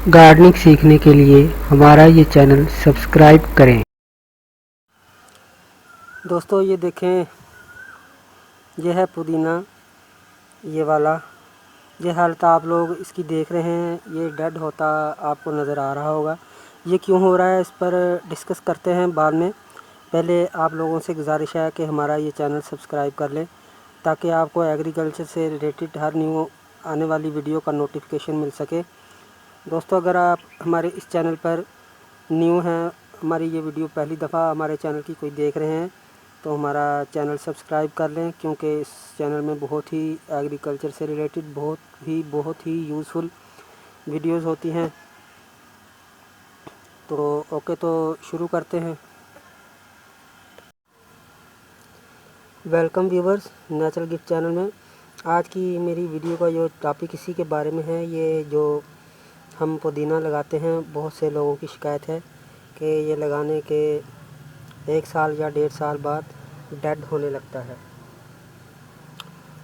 Gardening सीखने के लिए हमारा ये चैनल सब्सक्राइब करें। दोस्तों ये देखें, ये है पुदीना, ये वाला। ये हालत आप लोग इसकी देख रहे हैं, ये डेड होता आपको नज़र आ रहा होगा। ये क्यों हो रहा है, इस पर डिस्कस करते हैं बाद में। पहले आप लोगों से गुजारिश है कि हमारा ये चैनल सब्सक्राइब कर लें, ताकि आपको एग्रीकल्चर से रिलेटेड हर न्यू आने वाली वीडियो का नोटिफिकेशन मिल सके। दोस्तों, अगर आप हमारे इस चैनल पर न्यू हैं, हमारी ये वीडियो पहली दफ़ा हमारे चैनल की कोई देख रहे हैं, तो हमारा चैनल सब्सक्राइब कर लें, क्योंकि इस चैनल में बहुत ही एग्रीकल्चर से रिलेटेड बहुत ही यूज़फुल वीडियोस होती हैं। तो ओके, तो शुरू करते हैं। Welcome viewers natural gift channel में। आज की मेरी वीडियो का जो टॉपिक इसी के बारे में है। ये जो हम पुदीना लगाते हैं, बहुत से लोगों की शिकायत है कि ये लगाने के 1 साल या 1.5 साल बाद डेड होने लगता है।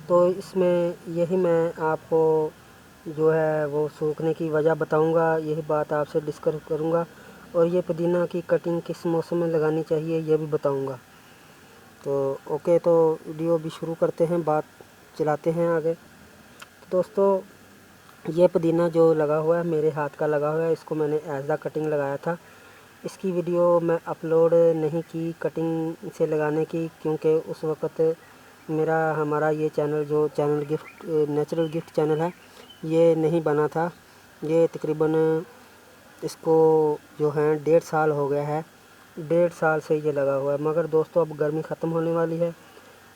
तो इसमें यही मैं आपको जो है वो सूखने की वजह बताऊंगा, यही बात आपसे डिस्कस करूंगा, और ये पुदीना की कटिंग किस मौसम में लगानी चाहिए ये भी बताऊंगा। तो ओके, तो वीडियो भी शुरू करते हैं, बात चलाते हैं आगे। तो दोस्तों, ये पुदीना जो लगा हुआ है, मेरे हाथ का लगा हुआ है, इसको मैंने एज द कटिंग लगाया था। इसकी वीडियो मैं अपलोड नहीं की कटिंग से लगाने की, क्योंकि उस वक़्त हमारा ये चैनल जो channel gift natural gift channel है, ये नहीं बना था। ये तकरीबन इसको जो है 1.5 साल हो गया है। 1.5 साल से ये लगा हुआ है। मगर दोस्तों, अब गर्मी ख़त्म होने वाली है।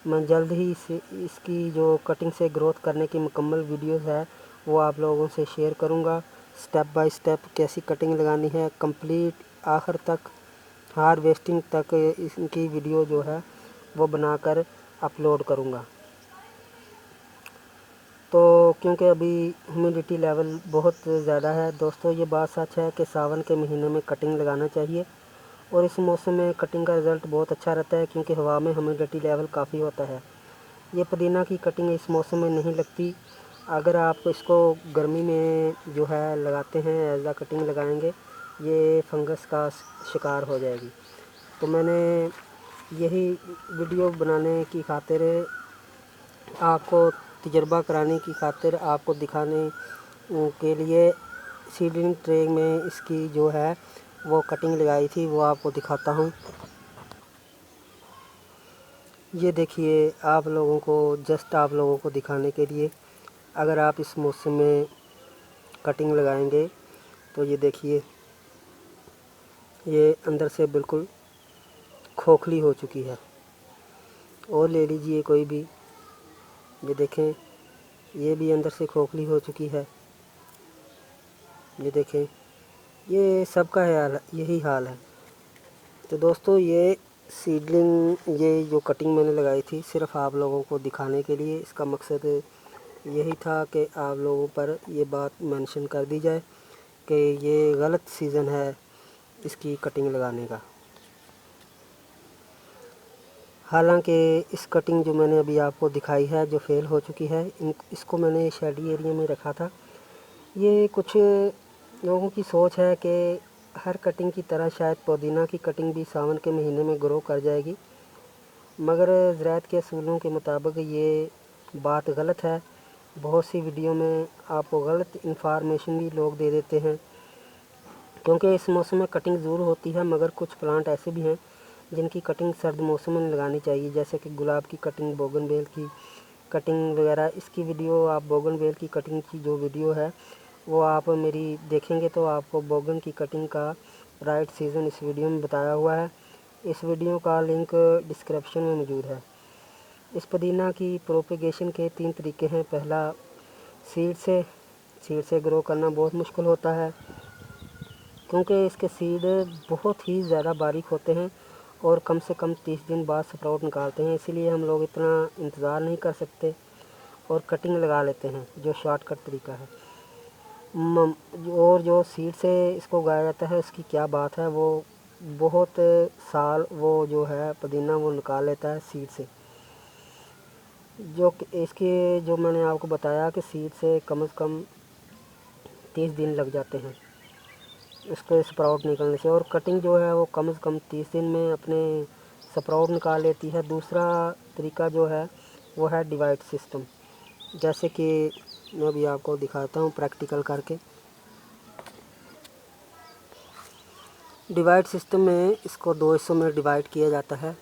मैं जल्द ही इसकी जो कटिंग से ग्रोथ करने की मुकम्मल वीडियोस है वो आप लोगों से शेयर करूंगा। स्टेप बाय स्टेप कैसी कटिंग लगानी है, कंप्लीट आखिर तक हार्वेस्टिंग तक इनकी वीडियो जो है वो बनाकर अपलोड करूंगा। तो क्योंकि अभी ह्यूमिडिटी लेवल बहुत ज़्यादा है दोस्तों, ये बात सच है कि सावन के महीने में कटिंग लगाना चाहिए, और इस मौसम में कटिंग का रिज़ल्ट बहुत अच्छा रहता है, क्योंकि हवा में ह्यूमिडिटी लेवल काफ़ी होता है। ये पुदीना की कटिंग इस मौसम में नहीं लगती। अगर आप इसको गर्मी में जो है लगाते हैं, एज आ कटिंग लगाएंगे, ये फंगस का शिकार हो जाएगी। तो मैंने यही वीडियो बनाने की खातिर, आपको तजर्बा कराने की खातिर, आपको दिखाने के लिए सीडलिंग ट्रे में इसकी जो है वो कटिंग लगाई थी, वो आपको दिखाता हूँ। ये देखिए, आप लोगों को दिखाने के लिए, अगर आप इस मौसम में कटिंग लगाएंगे तो ये देखिए, ये अंदर से बिल्कुल खोखली हो चुकी है। और ले लीजिए कोई भी, ये देखें, ये भी अंदर से खोखली हो चुकी है। ये देखें, ये सबका यही हाल है। तो दोस्तों, ये सीडलिंग, ये जो कटिंग मैंने लगाई थी सिर्फ़ आप लोगों को दिखाने के लिए। इसका मकसद यही था कि आप लोगों पर ये बात मेंशन कर दी जाए कि ये गलत सीज़न है इसकी कटिंग लगाने का। हालांकि इस कटिंग जो मैंने अभी आपको दिखाई है, जो फेल हो चुकी है, इसको मैंने शेडी एरिया में रखा था। ये कुछ लोगों की सोच है कि हर कटिंग की तरह शायद पुदीना की कटिंग भी सावन के महीने में ग्रो कर जाएगी, मगर ज़राअत के असूलों के मुताबिक ये बात गलत है। बहुत सी वीडियो में आपको गलत इन्फॉर्मेशन भी लोग दे देते हैं, क्योंकि इस मौसम में कटिंग ज़रूर होती है, मगर कुछ प्लांट ऐसे भी हैं जिनकी कटिंग सर्द मौसम में लगानी चाहिए, जैसे कि गुलाब की कटिंग, बोगनवेल की कटिंग वगैरह। इसकी वीडियो आप बोगनवेल की कटिंग की जो वीडियो है वो आप मेरी देखेंगे तो आपको बोगन की कटिंग का राइट सीज़न इस वीडियो में बताया हुआ है। इस वीडियो का लिंक डिस्क्रिप्शन में मौजूद है। इस पुदीना की प्रोपेगेशन के 3 तरीके हैं। पहला, सीड से ग्रो करना बहुत मुश्किल होता है, क्योंकि इसके सीड बहुत ही ज़्यादा बारीक होते हैं और कम से कम 30 दिन बाद स्प्राउट निकालते हैं। इसीलिए हम लोग इतना इंतज़ार नहीं कर सकते और कटिंग लगा लेते हैं, जो शॉर्टकट तरीका है। और जो सीड से इसको उगाया जाता है, उसकी क्या बात है, वो बहुत साल वो जो है पुदीना वो निकाल लेता है सीड से। जो मैंने आपको बताया कि सीड से कम 30 दिन लग जाते हैं। اس کے स्प्राउट निकलने से। और कटिंग जो है वो कम से कम 30 दिन में अपने स्प्राउट निकाल लेती है। दूसरा तरीका जो है वो है डिवाइड सिस्टम, जैसे कि मैं अभी आपको दिखाता हूँ प्रैक्टिकल करके। डिवाइड सिस्टम में इसको 2 हिस्सों में डिवाइड किया जाता है।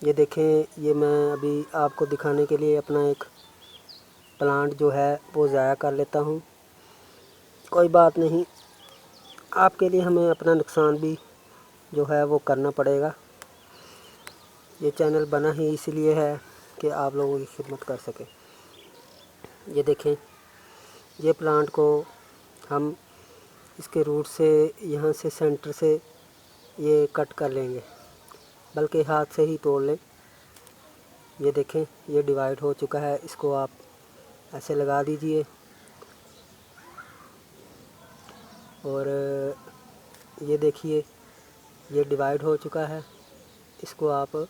ये देखें, ये मैं अभी आपको दिखाने के लिए अपना एक प्लांट जो है वो ज़ाया कर लेता हूँ। कोई बात नहीं, आपके लिए हमें अपना नुकसान भी जो है वो करना पड़ेगा। ये चैनल बना ही इसलिए है कि आप लोगों की खिदमत कर सके। ये देखें, ये प्लांट को हम इसके रूट से यहाँ से सेंटर से ये कट कर लेंगे, बल्कि हाथ से ही तोड़ लें। ये देखें, ये डिवाइड हो चुका है। इसको आप ऐसे लगा दीजिए और ये देखिए, ये डिवाइड हो चुका है। इसको आप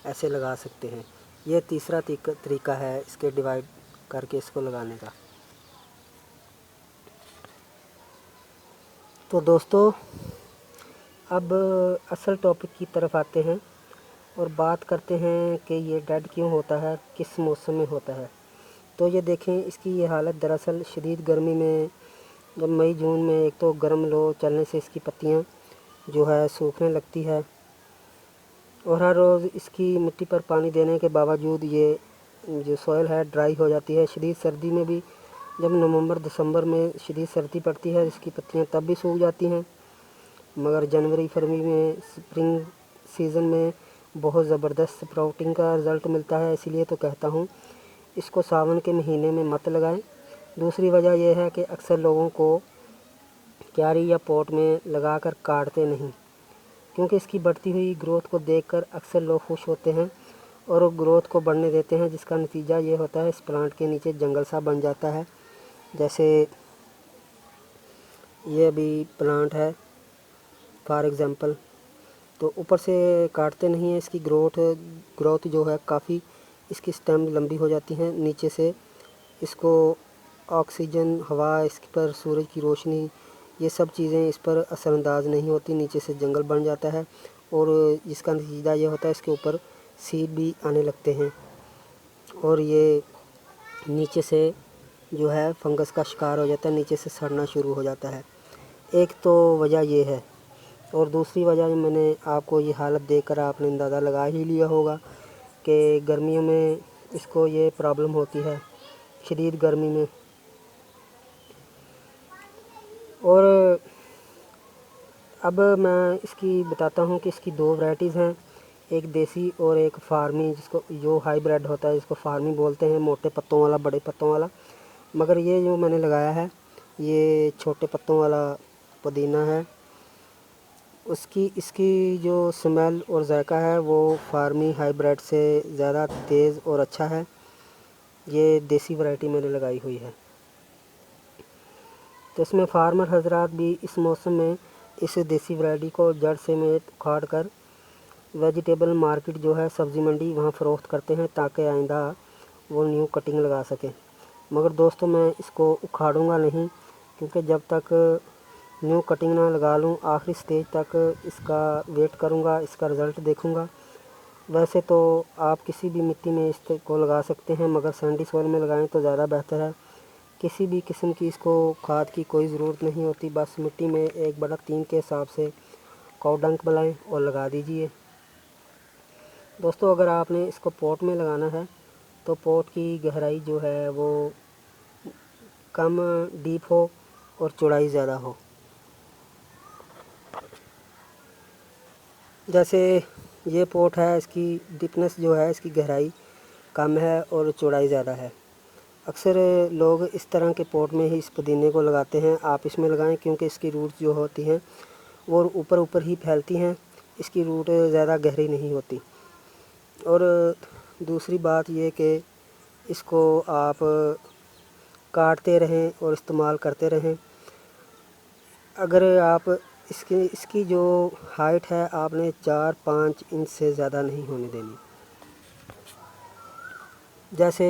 ऐसे लगा सकते हैं। ये तीसरा तरीका है इसके डिवाइड करके इसको लगाने का। तो दोस्तों, अब असल टॉपिक की तरफ आते हैं और बात करते हैं कि ये डेड क्यों होता है, किस मौसम में होता है। तो ये देखें, इसकी ये हालत दरअसल शदीद गर्मी में, जब मई जून में एक तो गर्म लो चलने से इसकी पत्तियां जो है सूखने लगती है, और हर रोज़ इसकी मिट्टी पर पानी देने के बावजूद ये जो सॉइल है ड्राई हो जाती है। शदीद सर्दी में भी, जब नवंबर दिसंबर में शदीद सर्दी पड़ती है, इसकी पत्तियां तब भी सूख जाती हैं। मगर जनवरी फरवरी में, स्प्रिंग सीज़न में बहुत ज़बरदस्त स्प्राउटिंग का रिज़ल्ट मिलता है। इसीलिए तो कहता हूँ इसको सावन के महीने में मत लगाएं। दूसरी वजह यह है कि अक्सर लोगों को क्यारी या पॉट में लगाकर काटते नहीं, क्योंकि इसकी बढ़ती हुई ग्रोथ को देखकर अक्सर लोग खुश होते हैं और ग्रोथ को बढ़ने देते हैं, जिसका नतीजा ये होता है इस प्लांट के नीचे जंगल सा बन जाता है। जैसे ये अभी प्लांट है फॉर एग्ज़ाम्पल, तो ऊपर से काटते नहीं हैं। इसकी ग्रोथ जो है काफ़ी, इसकी स्टेम लंबी हो जाती है। नीचे से इसको ऑक्सीजन, हवा, इस पर सूरज की रोशनी, ये सब चीज़ें इस पर असरअंदाज नहीं होती। नीचे से जंगल बन जाता है और जिसका नतीजा ये होता है इसके ऊपर सीड भी आने लगते हैं और ये नीचे से जो है फंगस का शिकार हो जाता है, नीचे से सड़ना शुरू हो जाता है। एक तो वजह ये है, और दूसरी वजह मैंने आपको ये हालत देखकर आपने अंदाज़ा लगा ही लिया होगा कि गर्मियों में इसको ये प्रॉब्लम होती है, शदीद गर्मी में। और अब मैं इसकी बताता हूँ कि इसकी 2 वैरायटीज़ हैं, एक देसी और एक फार्मी, जिसको जो हाइब्रिड होता है जिसको फार्मी बोलते हैं, मोटे पत्तों वाला, बड़े पत्तों वाला। मगर ये जो मैंने लगाया है ये छोटे पत्तों वाला पुदीना है। इसकी जो स्मेल और जायका है वो फार्मी हाइब्रिड से ज़्यादा तेज़ और अच्छा है। ये देसी वैरायटी मैंने लगाई हुई है। तो इसमें फार्मर हजरात भी इस मौसम में इस देसी वैरायटी को जड़ समेत उखाड़ कर वेजिटेबल मार्केट जो है, सब्ज़ी मंडी, वहाँ फ़रोख्त करते हैं ताकि आइंदा वो न्यू कटिंग लगा सकें। मगर दोस्तों, मैं इसको उखाड़ूंगा नहीं, क्योंकि जब तक न्यू कटिंग ना लगा लूँ आखिरी स्टेज तक इसका वेट करूँगा, इसका रिज़ल्ट देखूँगा। वैसे तो आप किसी भी मिट्टी में इसको लगा सकते हैं, मगर सैंडी सॉइल में लगाएं तो ज़्यादा बेहतर है। किसी भी किस्म की इसको खाद की कोई ज़रूरत नहीं होती, बस मिट्टी में 1/3 के हिसाब से काऊ डंक बनाएं और लगा दीजिए। दोस्तों, अगर आपने इसको पॉट में लगाना है तो पॉट की गहराई जो है वो कम डीप हो और चौड़ाई ज़्यादा हो। जैसे ये पॉट है, इसकी डीपनेस जो है, इसकी गहराई कम है और चौड़ाई ज़्यादा है। अक्सर लोग इस तरह के पॉट में ही इस पुदीने को लगाते हैं। आप इसमें लगाएं, क्योंकि इसकी रूट्स जो होती हैं वो ऊपर ऊपर ही फैलती हैं, इसकी रूट ज़्यादा गहरी नहीं होती। और दूसरी बात ये कि इसको आप काटते रहें और इस्तेमाल करते रहें। अगर आप इसकी जो हाइट है आपने 4-5 इंच से ज़्यादा नहीं होने देनी। जैसे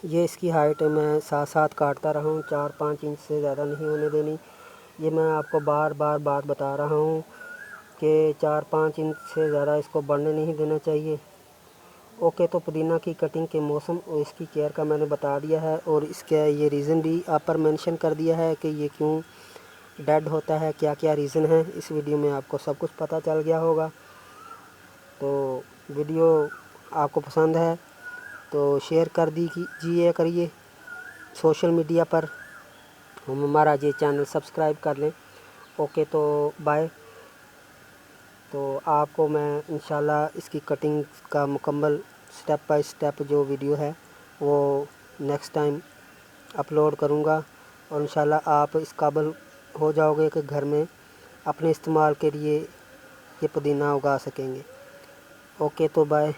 ये इसकी हाइट मैं साथ साथ काटता रहा हूँ, 4-5 इंच से ज़्यादा नहीं होने देनी। یہ میں آپ کو بار بار بات بتا رہا ہوں کہ 4-5 انچ سے زیادہ اس کو بڑھنے نہیں دینا چاہیے۔ اوکے، تو پودینہ کی کٹنگ کے موسم اور اس کی کیئر کا میں نے بتا دیا ہے، اور اس کا یہ ریزن بھی آپ پر مینشن کر دیا ہے کہ یہ کیوں ڈیڈ ہوتا ہے، کیا کیا ریزن ہے۔ اس ویڈیو میں آپ کو سب کچھ پتہ چل گیا ہوگا۔ تو ویڈیو آپ کو پسند ہے تو شیئر کر دیجیے کریے سوشل میڈیا پر، ہمارا یہ چینل سبسکرائب کر لیں۔ اوکے، تو بائے۔ تو آپ کو میں انشاءاللہ اس کی کٹنگ کا مکمل سٹیپ بائی سٹیپ جو ویڈیو ہے وہ نیکسٹ ٹائم اپلوڈ کروں گا، اور انشاءاللہ آپ اس قابل ہو جاؤ گے کہ گھر میں اپنے استعمال کے لیے یہ پودینہ اگا سکیں گے۔ اوکے، تو بائے۔